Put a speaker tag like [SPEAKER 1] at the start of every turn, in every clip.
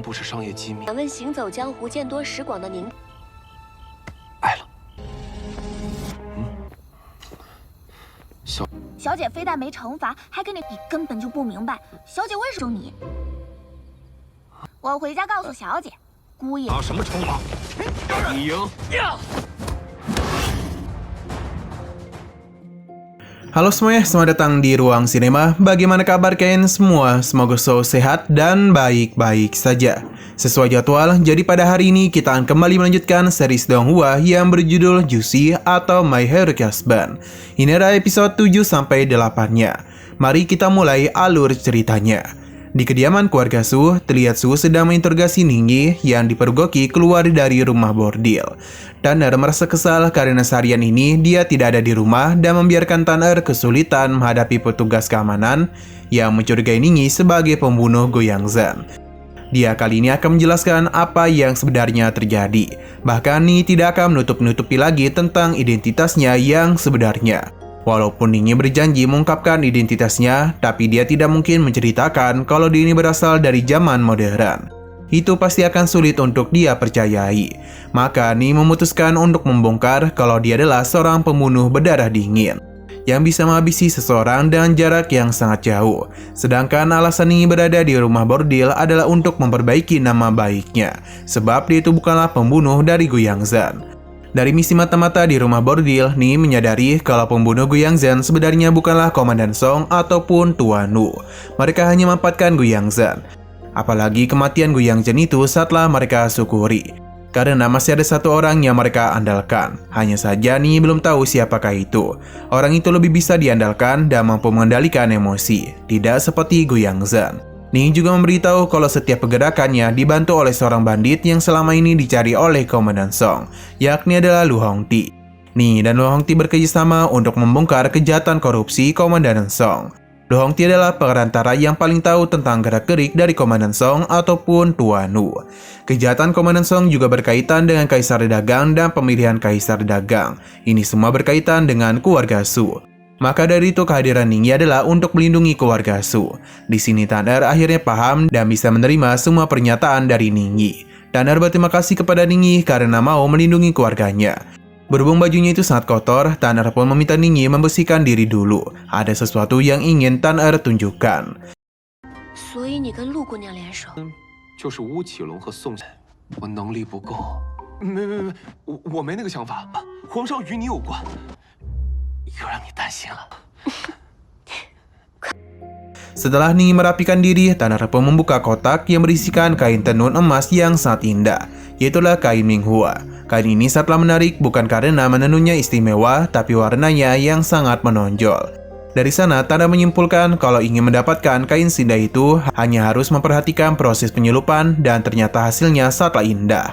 [SPEAKER 1] 不是商业机密。
[SPEAKER 2] 敢问行走江湖见多识广的您，
[SPEAKER 1] 爱了。
[SPEAKER 3] 小姐非但没惩罚，还给你根本就不明白，小姐为什么你？我回家告诉小姐，姑爷。
[SPEAKER 1] 拿什么惩罚？你赢。
[SPEAKER 4] Halo semuanya, selamat datang di Ruang Sinema. Bagaimana kabar kalian semua? Semoga selalu sehat dan baik-baik saja. Sesuai jadwal, jadi pada hari ini kita akan kembali melanjutkan series Donghua yang berjudul Juicy atau My Heroic Husband. Ini adalah episode 7-8-nya. Mari kita mulai alur ceritanya. Di kediaman keluarga Su, terlihat Su sedang menginterogasi Ningyi yang dipergoki keluar dari rumah bordil. Tanner merasa kesal karena seharian ini dia tidak ada di rumah dan membiarkan Tanner kesulitan menghadapi petugas keamanan yang mencurigai Ningyi sebagai pembunuh Goyangzhan. Dia kali ini akan menjelaskan apa yang sebenarnya terjadi. Bahkan Ningyi tidak akan menutup-nutupi lagi tentang identitasnya yang sebenarnya. Walaupun Ningyi berjanji mengungkapkan identitasnya, tapi dia tidak mungkin menceritakan kalau dia ini berasal dari zaman modern. Itu pasti akan sulit untuk dia percayai. Maka Ningyi memutuskan untuk membongkar kalau dia adalah seorang pembunuh berdarah dingin yang bisa menghabisi seseorang dengan jarak yang sangat jauh. Sedangkan alasan Ningyi berada di rumah bordil adalah untuk memperbaiki nama baiknya, sebab dia itu bukanlah pembunuh dari Goyangzhan. Dari misi mata-mata di rumah bordil, Ningyi menyadari kalau pembunuh Goyangzhan sebenarnya bukanlah Komandan Song ataupun Tuan Wu. Mereka hanya memanfaatkan Goyangzhan. Apalagi kematian Goyangzhan itu saatlah mereka syukuri, karena masih ada satu orang yang mereka andalkan. Hanya saja Ningyi belum tahu siapakah itu. Orang itu lebih bisa diandalkan dan mampu mengendalikan emosi, tidak seperti Goyangzhan. Ningyi juga memberitahu kalau setiap pergerakannya dibantu oleh seorang bandit yang selama ini dicari oleh Komandan Song, yakni adalah Lu Hongti. Ningyi dan Lu Hongti bekerjasama untuk membongkar kejahatan korupsi Komandan Song. Lu Hongti adalah perantara yang paling tahu tentang gerak-gerik dari Komandan Song ataupun Tuan Wu. Kejahatan Komandan Song juga berkaitan dengan Kaisar Dagang dan pemilihan Kaisar Dagang. Ini semua berkaitan dengan keluarga Su. Maka dari itu kehadiran Ningyi adalah untuk melindungi keluarga Su. Di sini Tanner akhirnya paham dan bisa menerima semua pernyataan dari Ningyi. Tanner berterima kasih kepada Ningyi karena mau melindungi keluarganya. Berhubung bajunya itu sangat kotor, Tanner pun meminta Ningyi membersihkan diri dulu. Ada sesuatu yang ingin Tanner tunjukkan.
[SPEAKER 2] 所以你跟陆姑娘联手，
[SPEAKER 1] 就是吴启龙和宋，我能力不够。没，我没那个想法。皇上与你有关。 又让你担心了。
[SPEAKER 4] Setelah Ningyi merapikan diri, Tanner pun membuka kotak yang berisikan kain tenun emas yang sangat indah, yaitulah kain Minghua. Kain ini sangatlah menarik bukan karena menenunnya istimewa, tapi warnanya yang sangat menonjol. Dari sana, Tanner menyimpulkan kalau ingin mendapatkan kain sinda itu hanya harus memperhatikan proses penyelupan dan ternyata hasilnya sangatlah indah.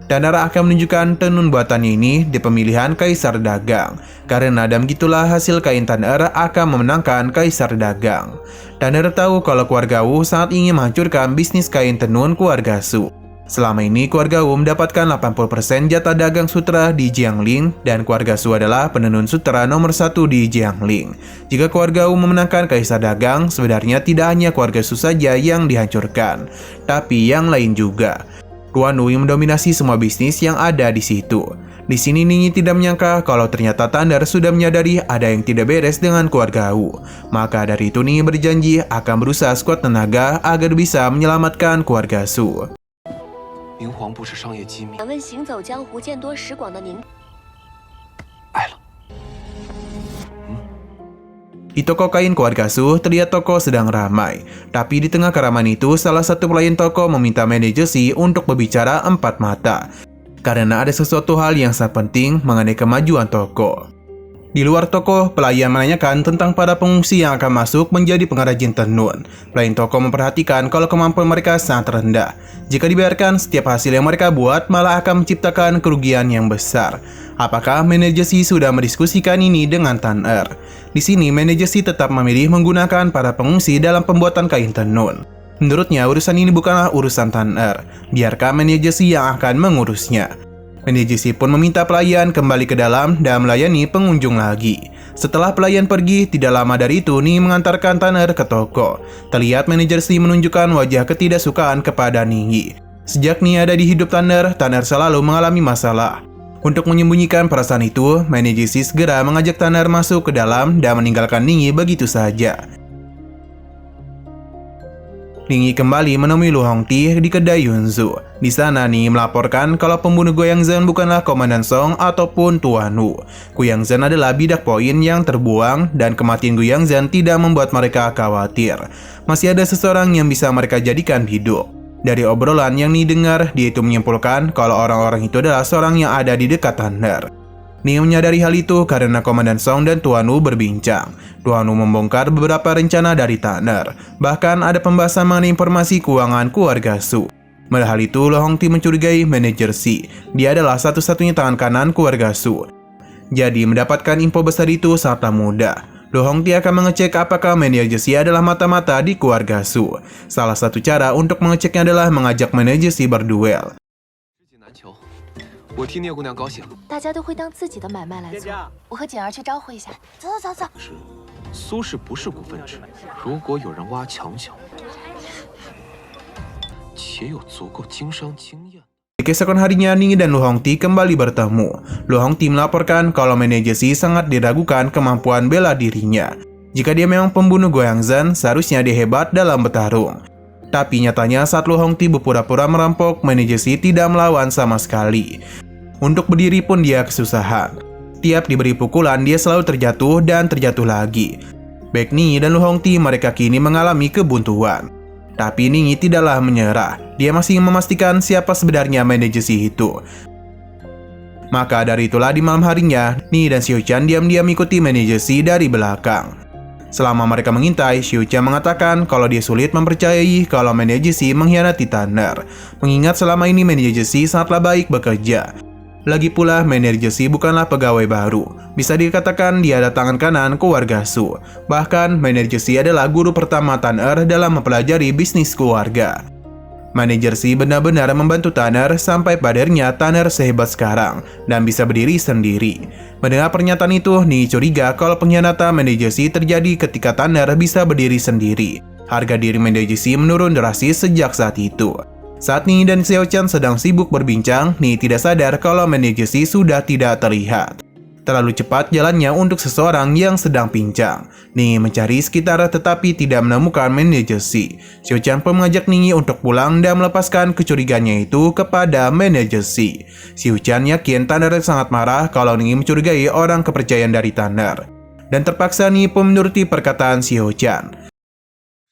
[SPEAKER 4] Tanner akan menunjukkan tenun buatannya ini di pemilihan Kaisar Dagang. Karena dan begitulah hasil kain Tanner akan memenangkan Kaisar Dagang. Tanner tahu kalau keluarga Wu sangat ingin menghancurkan bisnis kain tenun keluarga Su. Selama ini keluarga Wu mendapatkan 80% jatah dagang sutra di Jiangling dan keluarga Su adalah penenun sutra nomor 1 di Jiangling. Jika keluarga Wu memenangkan Kaisar Dagang, sebenarnya tidak hanya keluarga Su saja yang dihancurkan, tapi yang lain juga. Tuan Wu yang mendominasi semua bisnis yang ada di situ. Di sini Ningyi tidak menyangka kalau ternyata Tanner sudah menyadari ada yang tidak beres dengan keluarga Wu. Maka dari itu Ningyi berjanji akan berusaha sekuat tenaga agar bisa menyelamatkan keluarga Su.
[SPEAKER 1] 明皇不是商业机密。
[SPEAKER 2] 敢问行走江湖见多识广的您，
[SPEAKER 1] 爱了。
[SPEAKER 4] Di toko kain keluarga Su, terlihat toko sedang ramai. Tapi di tengah keramaian itu, salah satu pelayan toko meminta manajer Si untuk berbicara empat mata. Karena ada sesuatu hal yang sangat penting mengenai kemajuan toko. Di luar toko, pelayan menanyakan tentang para pengungsi yang akan masuk menjadi pengrajin tenun. Pelayan toko memperhatikan kalau kemampuan mereka sangat rendah. Jika dibiarkan, setiap hasil yang mereka buat malah akan menciptakan kerugian yang besar. Apakah manajer Si sudah mendiskusikan ini dengan Tanner? Di sini, manajer Si tetap memilih menggunakan para pengungsi dalam pembuatan kain tenun. Menurutnya, urusan ini bukanlah urusan Tanner. Biarkan manajer Si yang akan mengurusnya. Manajer Si pun meminta pelayan kembali ke dalam dan melayani pengunjung lagi. Setelah pelayan pergi, tidak lama dari itu Ningyi mengantarkan Tanner ke toko. Terlihat manajer Si menunjukkan wajah ketidaksukaan kepada Ningyi. Sejak Ningyi ada di hidup Tanner, Tanner selalu mengalami masalah. Untuk menyembunyikan perasaan itu, manajer Si segera mengajak Tanner masuk ke dalam dan meninggalkan Ningyi begitu saja. Ningyi kembali menemui Lu Hongtie di kedai Yunzu. Di sana Ningyi melaporkan kalau pembunuh Guiyangzhen bukanlah Komandan Song ataupun Tuan Wu. Guiyangzhen adalah bidak poin yang terbuang dan kematian Guiyangzhen tidak membuat mereka khawatir. Masih ada seseorang yang bisa mereka jadikan hidup. Dari obrolan yang Ningyi dengar, dia itu menyimpulkan kalau orang-orang itu adalah seorang yang ada di dekat Tanner. Ningyi menyadari hal itu karena Komandan Song dan Tuan Wu berbincang. Tuan Wu membongkar beberapa rencana dari Tanner. Bahkan ada pembahasan mengenai informasi keuangan keluarga Su. Melihat hal itu, Lu Hongtie mencurigai manajer Si. Dia adalah satu-satunya tangan kanan keluarga Su. Jadi mendapatkan info besar itu sangatlah mudah. Lu Hongtie akan mengecek apakah manajer Si adalah mata-mata di keluarga Su. Salah satu cara untuk mengeceknya adalah mengajak manajer Si berduel.
[SPEAKER 1] 我替聂姑娘高兴。
[SPEAKER 5] 大家都会当自己的买卖来做。我和锦儿去招呼一下。走走走走。
[SPEAKER 1] 是，苏氏不是股份制，如果有人挖墙脚，且有足够经商经验。
[SPEAKER 4] Keesokan harinya, Ningyi dan Lu Hongtie kembali bertemu. Lu Hongtie melaporkan kalau manajer Si sangat diragukan kemampuan bela dirinya. Jika dia memang pembunuh Guiyangzhen, seharusnya dia hebat dalam bertarung. Tapi nyatanya saat Lu Hongtie berpura-pura merampok, manajer Si tidak melawan sama sekali. Untuk berdiri pun dia kesusahan. Tiap diberi pukulan, dia selalu terjatuh dan terjatuh lagi. Baik Ningyi dan Lu Hongtie, mereka kini mengalami kebuntuan. Tapi Ningyi tidaklah menyerah. Dia masih ingin memastikan siapa sebenarnya manajer Si itu. Maka dari itulah di malam harinya, Ningyi dan Xiu Chan diam-diam mengikuti manajer Si dari belakang. Selama mereka mengintai, Xiu Chan mengatakan kalau dia sulit mempercayai kalau manajer Si mengkhianati Tanner. Mengingat selama ini manajer Si sangatlah baik bekerja. Lagi pula, manajer Si bukanlah pegawai baru. Bisa dikatakan dia adalah tangan kanan keluarga Su. Bahkan, manajer Si adalah guru pertama Tanner dalam mempelajari bisnis keluarga. Manajer Si benar-benar membantu Tanner sampai padarnya Tanner sehebat sekarang dan bisa berdiri sendiri. Mendengar pernyataan itu, Ningyi curiga kalau pengkhianatan manajer Si terjadi ketika Tanner bisa berdiri sendiri. Harga diri manajer Si menurun drastis sejak saat itu. Saat Ningyi dan Xiao Chan sedang sibuk berbincang, Ningyi tidak sadar kalau manajer Si sudah tidak terlihat. Terlalu cepat jalannya untuk seseorang yang sedang pincang. Ningyi mencari sekitar tetapi tidak menemukan manajer Si. Xiao Chan pun mengajak Ningyi untuk pulang dan melepaskan kecurigaannya itu kepada manajer Si. Xiao Chan yakin Tanner sangat marah kalau Ningyi mencurigai orang kepercayaan dari Tanner. Dan terpaksa Ningyi pun menuruti perkataan Xiao Chan.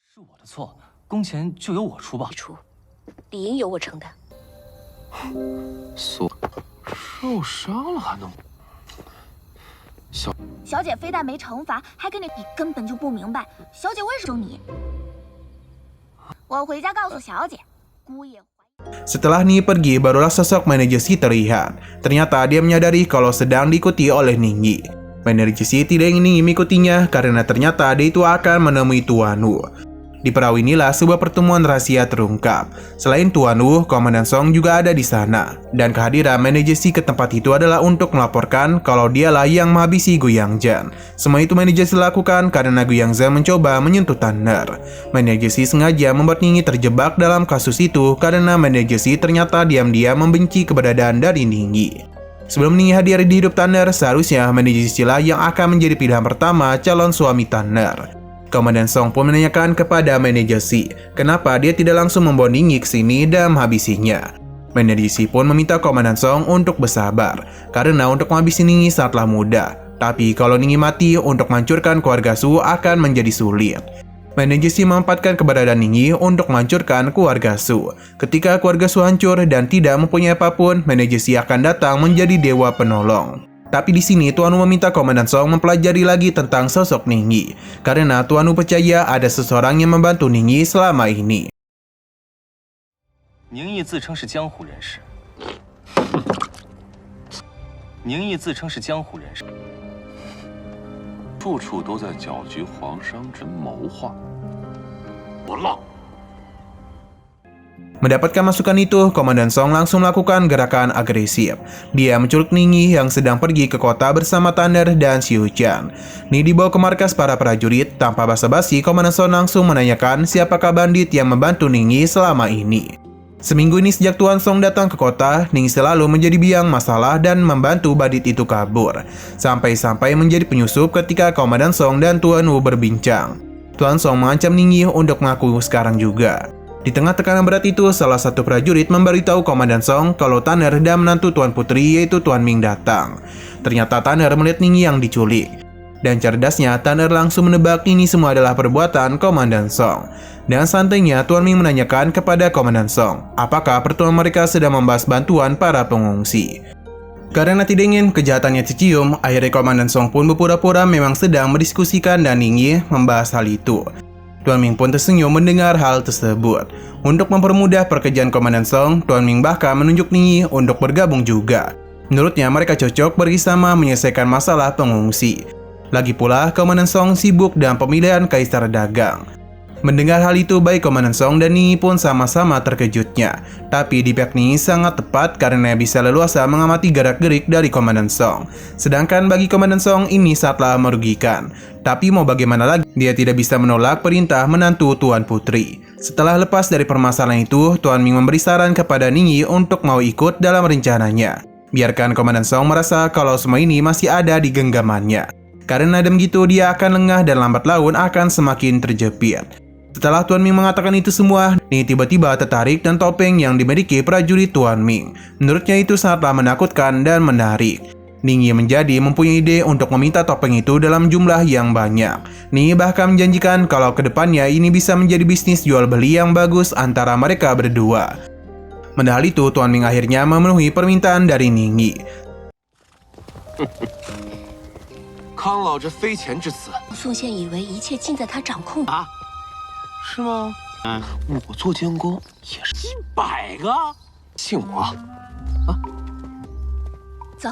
[SPEAKER 6] 是我的错，工钱就由我出吧。
[SPEAKER 2] 理应由我承担。
[SPEAKER 1] 苏受伤了还能？
[SPEAKER 3] 小姐非但没惩罚，还给你根本就不明白，小姐为什么你？我回家告诉小姐，姑爷。
[SPEAKER 4] Setelah Ningyi pergi, barulah sosok manajer Si terlihat. Ternyata dia menyadari kalau sedang diikuti oleh Ningyi. Manajer Si tidak ingin Ningyi mengikutinya karena ternyata dia itu akan menemui Tuan Wu. Di perahu inilah sebuah pertemuan rahasia terungkap. Selain Tuan Wu, Komandan Song juga ada di sana. Dan kehadiran manajer Si ke tempat itu adalah untuk melaporkan kalau dialah yang menghabisi Guiyangzhen. Semua itu manajer Si lakukan karena Guiyangzhen mencoba menyentuh Tanner. Manajer Si sengaja membuat Ningyi terjebak dalam kasus itu karena manajer Si ternyata diam-diam membenci keberadaan dari Ningyi. Sebelum Ningyi hadir di hidup Tanner, seharusnya manajer Si lah yang akan menjadi pilihan pertama calon suami Tanner. Komandan Song pun menanyakan kepada manajer Si, kenapa dia tidak langsung membawa Ningyi ke sini dan menghabisinya. Manajer Si pun meminta Komandan Song untuk bersabar, karena untuk menghabisi Ningyi sangatlah mudah. Tapi kalau Ningyi mati, untuk menghancurkan keluarga Su akan menjadi sulit. Manajer Si memanfaatkan keberadaan Ningyi untuk menghancurkan keluarga Su. Ketika keluarga Su hancur dan tidak mempunyai apapun, manajer Si akan datang menjadi dewa penolong. Tapi di sini Tuan Wu meminta Komandan Song mempelajari lagi tentang sosok Ningyi, karena Tuan Wu percaya ada seseorang yang membantu Ningyi selama ini.
[SPEAKER 6] 宁毅自称是江湖人士。宁毅自称是江湖人士，
[SPEAKER 7] 处处都在搅局皇商之谋划，不浪。
[SPEAKER 4] Mendapatkan masukan itu, Komandan Song langsung melakukan gerakan agresif. Dia menculik Ningyi yang sedang pergi ke kota bersama Tanner dan Xiu Chan. Ni dibawa ke markas para prajurit. Tanpa basa-basi, Komandan Song langsung menanyakan siapakah bandit yang membantu Ningyi selama ini. Seminggu ini sejak Tuan Song datang ke kota, Ningyi selalu menjadi biang masalah dan membantu bandit itu kabur. Sampai-sampai menjadi penyusup ketika Komandan Song dan Tuan Wu berbincang. Tuan Song mengancam Ningyi untuk mengaku sekarang juga. Di tengah tekanan berat itu, salah satu prajurit memberitahu Komandan Song kalau Tanner dan menantu Tuan Putri yaitu Tuan Ming datang. Ternyata Tanner melihat Ningyi yang diculik. Dan cerdasnya, Tanner langsung menebak ini semua adalah perbuatan Komandan Song. Dan santainya, Tuan Ming menanyakan kepada Komandan Song, apakah pertemuan mereka sedang membahas bantuan para pengungsi. Karena tidak ingin kejahatannya dicium, akhirnya Komandan Song pun berpura-pura memang sedang mendiskusikan dan Ningyi membahas hal itu. Tuan Ming pun tersenyum mendengar hal tersebut. Untuk mempermudah pekerjaan Komandan Song, Tuan Ming bahkan menunjuk Ningyi untuk bergabung juga. Menurutnya mereka cocok bersama menyelesaikan masalah pengungsi. Lagi pula, Komandan Song sibuk dalam pemilihan kaisar dagang. Mendengar hal itu, baik Komandan Song dan Ningyi pun sama-sama terkejutnya. Tapi di pihak Ningyi sangat tepat karena bisa leluasa mengamati gerak-gerik dari Komandan Song. Sedangkan bagi Komandan Song ini sangatlah merugikan. Tapi mau bagaimana lagi, dia tidak bisa menolak perintah menantu Tuan Putri. Setelah lepas dari permasalahan itu, Tuan Ming memberi saran kepada Ningyi untuk mau ikut dalam rencananya. Biarkan Komandan Song merasa kalau semua ini masih ada di genggamannya. Karena begitu dia akan lengah dan lambat laun akan semakin terjepit. Setelah Tuan Ming mengatakan itu semua, Ningyi tiba-tiba tertarik dan topeng yang dimiliki prajurit Tuan Ming. Menurutnya itu sangatlah menakutkan dan menarik. Ningyi menjadi mempunyai ide untuk meminta topeng itu dalam jumlah yang banyak. Ningyi bahkan menjanjikan kalau kedepannya ini bisa menjadi bisnis jual beli yang bagus antara mereka berdua. Padahal itu, Tuan Ming akhirnya memenuhi permintaan dari Ningyi.
[SPEAKER 1] 康老这非钱之子
[SPEAKER 2] 宋宪以为一切尽在他掌控。
[SPEAKER 1] 啊，是吗？我做监工也是100个，信我。
[SPEAKER 2] 走，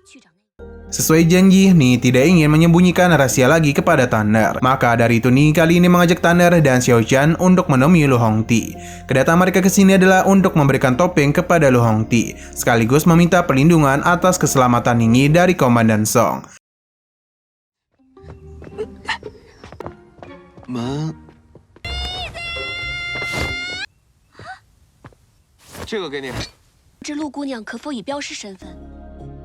[SPEAKER 2] 去找那个。
[SPEAKER 4] Sesuai janji, Ningyi tidak ingin menyembunyikan rahasia lagi kepada Tanner. Maka dari itu Ningyi kali ini mengajak Tanner dan Xiao Chan untuk menemui Lu Hongti. Kedatangan mereka ke sini adalah untuk memberikan topeng kepada Lu Hongti, sekaligus meminta perlindungan atas keselamatan Ningyi dari Komandan Song.
[SPEAKER 1] 门，这个给你。
[SPEAKER 2] 这陆姑娘可否以标示身份？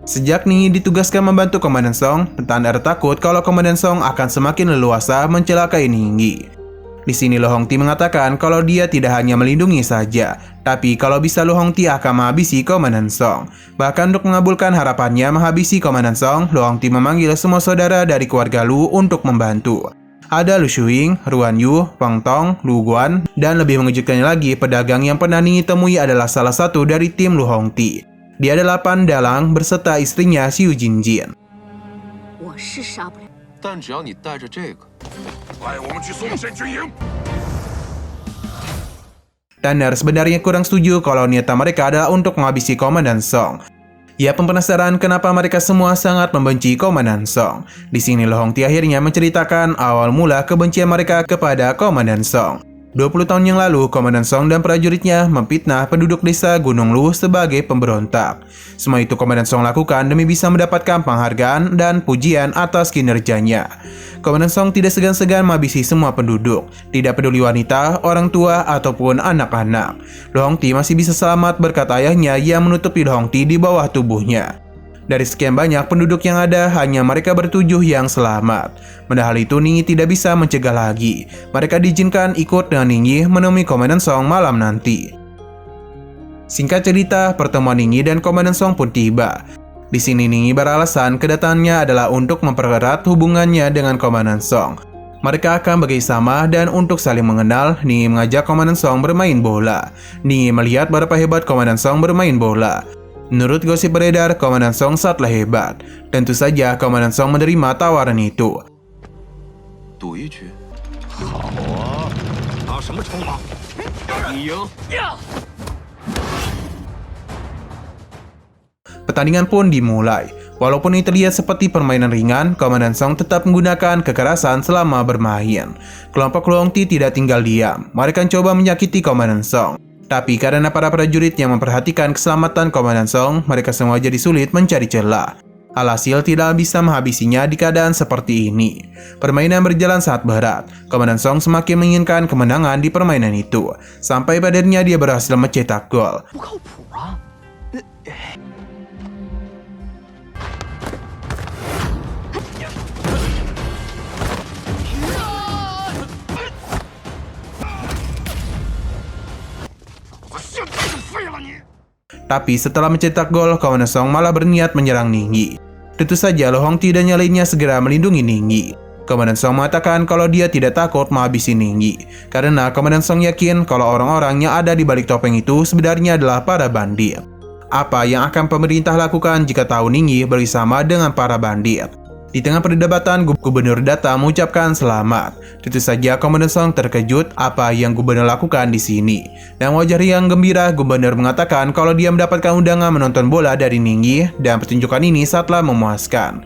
[SPEAKER 4] Sejak Ningyi ditugaskan membantu Komandan Song, Tanner takut kalau Komandan Song akan semakin leluasa mencelakai Ningyi. Di sini Lu Hongti mengatakan kalau dia tidak hanya melindungi saja, tapi kalau bisa Lu Hongti akan menghabisi Komandan Song. Bahkan untuk mengabulkan harapannya menghabisi Komandan Song, Lu Hongti memanggil semua saudara dari keluarga Lu untuk membantu. Ada Lu Shuing, Ruan Yu, Peng Tong, Lu Guan, dan lebih mengejutkannya lagi, pedagang yang pernah Ningyi temui adalah salah satu dari tim Lu Hongti. Dia adalah Pan Dalang berserta istrinya Xiu Jinjin.
[SPEAKER 2] 我是杀不了。
[SPEAKER 1] 但只要你带着这个，
[SPEAKER 4] Tanner sebenarnya kurang setuju kalau niatan mereka adalah untuk menghabisi Komandan Song. Ia pun penasaran kenapa mereka semua sangat membenci Komandan Song. Di sini Lu Hongti akhirnya menceritakan awal mula kebencian mereka kepada Komandan Song. 20 tahun yang lalu, Komandan Song dan prajuritnya memfitnah penduduk desa Gunung Lu sebagai pemberontak. Semua itu Komandan Song lakukan demi bisa mendapatkan penghargaan dan pujian atas kinerjanya. Komandan Song tidak segan-segan menghabisi semua penduduk, tidak peduli wanita, orang tua, ataupun anak-anak. Lu Hongti masih bisa selamat berkat ayahnya yang menutupi Lu Hongti di bawah tubuhnya. Dari sekian banyak penduduk yang ada, hanya mereka bertujuh yang selamat. Padahal itu Ningyi tidak bisa mencegah lagi. Mereka diizinkan ikut dengan Ningyi menemui Komandan Song malam nanti. Singkat cerita, pertemuan Ningyi dan Komandan Song pun tiba. Di sini Ningyi beralasan kedatangannya adalah untuk mempererat hubungannya dengan Komandan Song. Mereka akan bekerjasama dan untuk saling mengenal, Ningyi mengajak Komandan Song bermain bola. Ningyi melihat berapa hebat Komandan Song bermain bola. Menurut gosip beredar, Komandan Song sangatlah hebat. Tentu saja Komandan Song menerima tawaran itu.
[SPEAKER 1] 赌一局。好啊，拿什么筹码？你赢。
[SPEAKER 4] Pertandingan pun dimulai. Walaupun ini terlihat seperti permainan ringan, Komandan Song tetap menggunakan kekerasan selama bermain. Kelompok Lu Hongti tidak tinggal diam. Mereka coba menyakiti Komandan Song. Tapi karena para prajurit yang memperhatikan keselamatan Komandan Song, mereka semua jadi sulit mencari celah. Alhasil tidak bisa menghabisinya di keadaan seperti ini. Permainan berjalan sangat berat. Komandan Song semakin menginginkan kemenangan di permainan itu. Sampai pada akhirnya dia berhasil mencetak gol.
[SPEAKER 6] 不靠谱啊！
[SPEAKER 4] Tapi setelah mencetak gol, Komandan Song malah berniat menyerang Ningyi. Tentu saja Lu Hongti dan yang lainnya segera melindungi Ningyi. Komandan Song mengatakan kalau dia tidak takut menghabisi Ningyi, karena Komandan Song yakin kalau orang-orang yang ada di balik topeng itu sebenarnya adalah para bandit. Apa yang akan pemerintah lakukan jika tahu Ningyi bersama dengan para bandit? Di tengah perdebatan, gubernur datang mengucapkan selamat. Tentu saja Komandan Song terkejut apa yang gubernur lakukan di sini. Dan wajah yang gembira, gubernur mengatakan kalau dia mendapatkan undangan menonton bola dari Ningyi dan pertunjukan ini sangatlah memuaskan.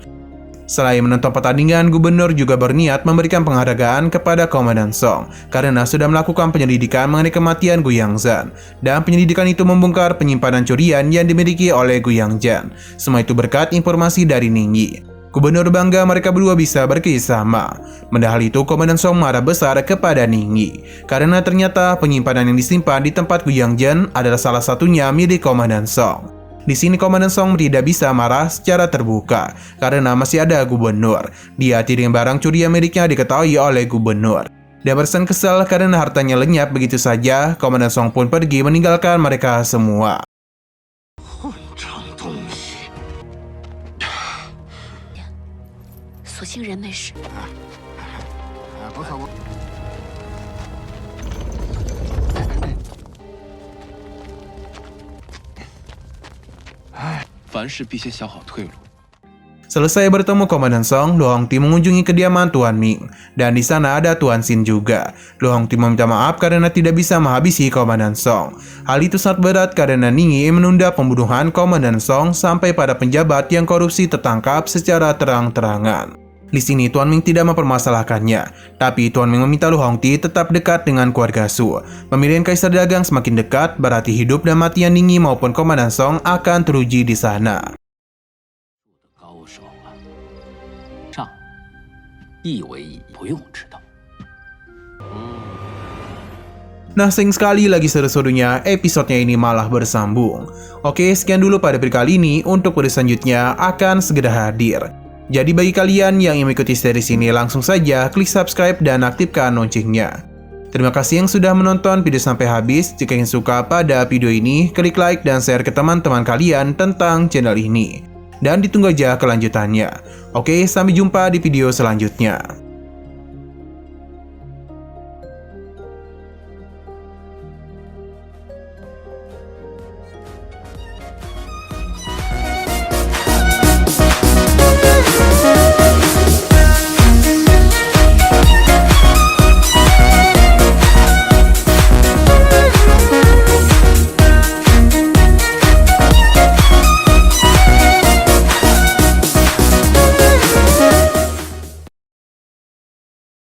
[SPEAKER 4] Selain menonton pertandingan, gubernur juga berniat memberikan penghargaan kepada Komandan Song karena sudah melakukan penyelidikan mengenai kematian Gu Yangzhan. Dan penyelidikan itu membongkar penyimpanan curian yang dimiliki oleh Gu Yangzhan. Semua itu berkat informasi dari Ningyi. Gubernur bangga mereka berdua bisa bekerjasama. Mendahal itu, Komandan Song marah besar kepada Ningyi karena ternyata penyimpanan yang disimpan di tempat Gu Yangzhan adalah salah satunya milik Komandan Song. Di sini Komandan Song tidak bisa marah secara terbuka karena masih ada gubernur. Dia tidak barang curian miliknya diketahui oleh gubernur. Dan bersan kesal karena hartanya lenyap begitu saja, Komandan Song pun pergi meninggalkan mereka semua.
[SPEAKER 2] 所幸人没事。
[SPEAKER 1] 凡事必先想好退路。
[SPEAKER 4] Selesai bertemu Komandan Song, Lu Hongti mengunjungi kediaman Tuan Ming. Dan di sana ada Tuan Xin juga. Lu Hongti meminta maaf karena tidak bisa menghabisi Komandan Song. Hal itu sangat berat karena Ningyi menunda pembunuhan Komandan Song sampai pada penjabat yang korupsi tertangkap secara terang-terangan. Di sini Tuan Ming tidak mempermasalahkannya, tapi Tuan Ming meminta Lu Hongti tetap dekat dengan keluarga Su. Pemilihan kaisar dagang semakin dekat, berarti hidup dan matian Ningyi maupun Komandan Song akan teruji di sana.
[SPEAKER 6] 一为一，不用知道。
[SPEAKER 4] Nah, sayang sekali lagi seru-serunya episodenya ini malah bersambung. Oke, sekian dulu pada video kali ini. Untuk video selanjutnya akan segera hadir. Jadi bagi kalian yang ingin mengikuti series ini, langsung saja klik subscribe dan aktifkan loncengnya. Terima kasih yang sudah menonton video sampai habis. Jika ingin suka pada video ini, klik like dan share ke teman-teman kalian tentang channel ini. Dan ditunggu aja kelanjutannya. Oke, sampai jumpa di video selanjutnya.